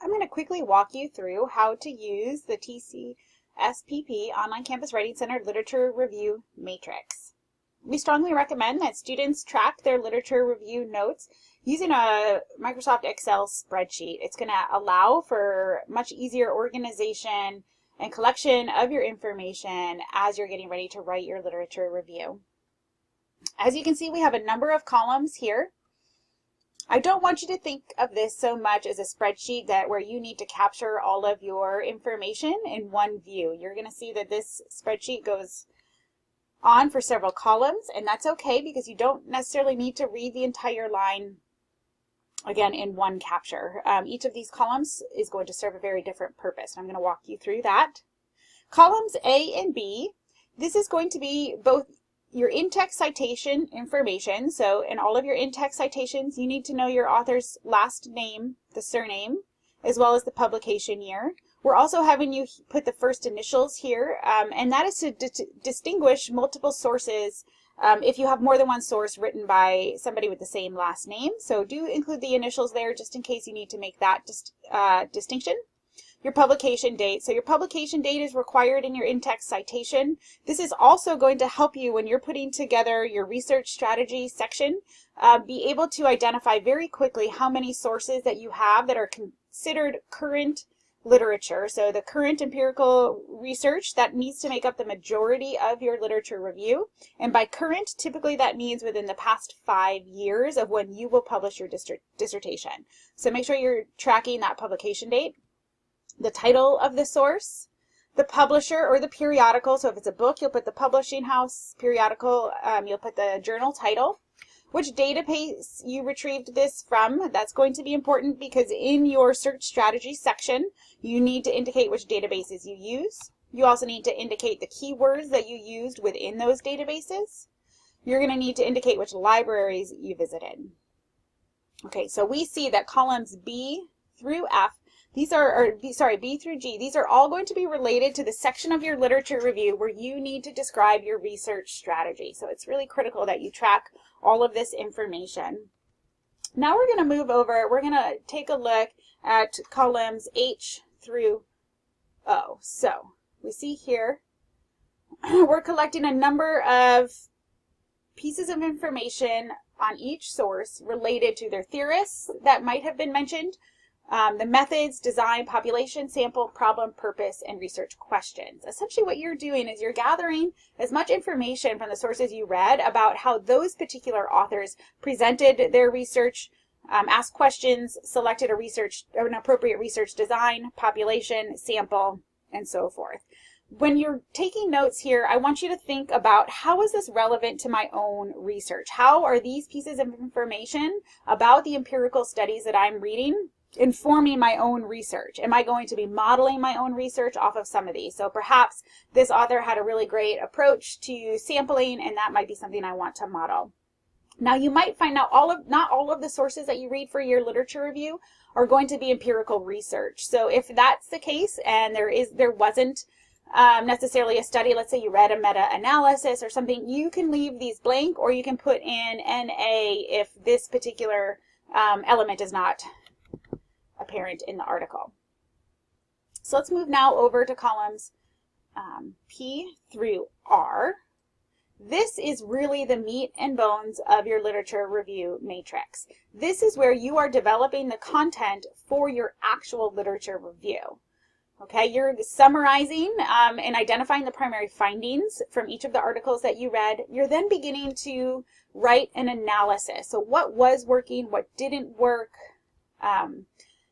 I'm going to quickly walk you through how to use the TCSPP Online Campus Writing Center Literature Review Matrix. We strongly recommend that students track their literature review notes using a Microsoft Excel spreadsheet. It's going to allow for much easier organization and collection of your information as you're getting ready to write your literature review. As you can see, we have a number of columns here. I don't want you to think of this so much as a spreadsheet where you need to capture all of your information in one view. You're going to see that this spreadsheet goes on for several columns, and that's okay because you don't necessarily need to read the entire line again in one capture. Each of these columns is going to serve a very different purpose. I'm going to walk you through that. Columns A and B, this is going to be both your in-text citation information. So in all of your in-text citations, you need to know your author's last name, the surname, as well as the publication year. We're also having you put the first initials here, and that is to distinguish multiple sources if you have more than one source written by somebody with the same last name. So do include the initials there just in case you need to make that distinction. Your publication date. So your publication date is required in your in-text citation. This is also going to help you when you're putting together your research strategy section, be able to identify very quickly how many sources that you have that are considered current literature. So the current empirical research that needs to make up the majority of your literature review. And by current, typically that means within the past 5 years of when you will publish your dissertation. So make sure you're tracking that publication date. The title of the source, the publisher or the periodical. So if it's a book, you'll put the publishing house, periodical, you'll put the journal title. Which database you retrieved this from, that's going to be important because in your search strategy section, you need to indicate which databases you use. You also need to indicate the keywords that you used within those databases. You're going to need to indicate which libraries you visited. Okay, so we see that columns B through F, B through G, these are all going to be related to the section of your literature review where you need to describe your research strategy. So it's really critical that you track all of this information. Now we're going to move over, we're going to take a look at columns H through O. So we see here, we're collecting a number of pieces of information on each source related to their theorists that might have been mentioned, the methods, design, population, sample, problem, purpose, and research questions. Essentially what you're doing is you're gathering as much information from the sources you read about how those particular authors presented their research, asked questions, selected an appropriate research design, population, sample, and so forth. When you're taking notes here, I want you to think about how is this relevant to my own research? How are these pieces of information about the empirical studies that I'm reading informing my own research? Am I going to be modeling my own research off of some of these? So perhaps this author had a really great approach to sampling, and that might be something I want to model. Now you might find out not all of the sources that you read for your literature review are going to be empirical research. So if that's the case and there wasn't necessarily a study, let's say you read a meta-analysis or something, you can leave these blank or you can put in NA if this particular element is not apparent in the article. So let's move now over to columns P through R. This is really the meat and bones of your literature review matrix. This is where you are developing the content for your actual literature review. Okay, you're summarizing and identifying the primary findings from each of the articles that you read. You're then beginning to write an analysis. So what was working, what didn't work.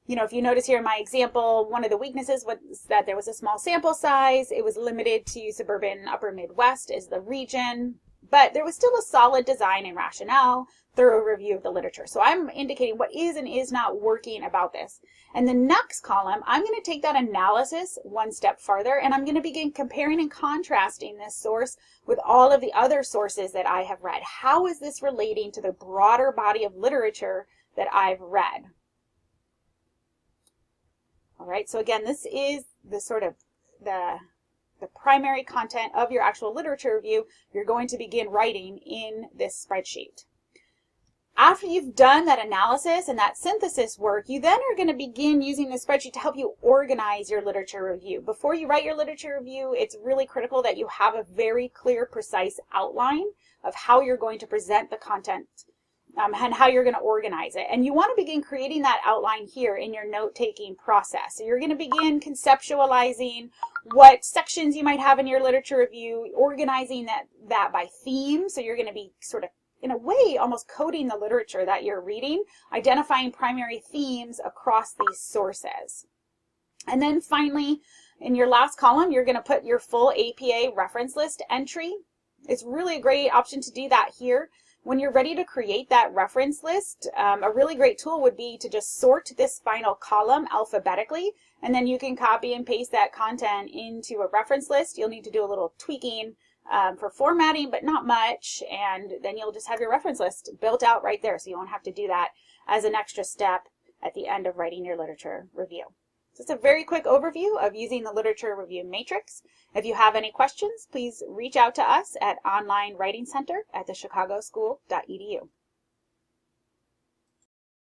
You know, if you notice here in my example, one of the weaknesses was that there was a small sample size. It was limited to suburban upper Midwest as the region, but there was still a solid design and rationale, thorough review of the literature. So I'm indicating what is and is not working about this. And the next column, I'm going to take that analysis one step farther, and I'm going to begin comparing and contrasting this source with all of the other sources that I have read. How is this relating to the broader body of literature that I've read? All right, so again, this is the sort of the primary content of your actual literature review you're going to begin writing in this spreadsheet. After you've done that analysis and that synthesis work, you then are going to begin using the spreadsheet to help you organize your literature review. Before you write your literature review, it's really critical that you have a very clear, precise outline of how you're going to present the content and how you're going to organize it. And you want to begin creating that outline here in your note-taking process. So you're going to begin conceptualizing what sections you might have in your literature review, organizing that by theme. So you're going to be sort of, in a way, almost coding the literature that you're reading, identifying primary themes across these sources. And then finally, in your last column, you're going to put your full APA reference list entry. It's really a great option to do that here. When you're ready to create that reference list, a really great tool would be to just sort this final column alphabetically, and then you can copy and paste that content into a reference list. You'll need to do a little tweaking for formatting, but not much, and then you'll just have your reference list built out right there, so you won't have to do that as an extra step at the end of writing your literature review. So it's a very quick overview of using the literature review matrix. If you have any questions, please reach out to us at onlinewritingcenter@thechicagoschool.edu.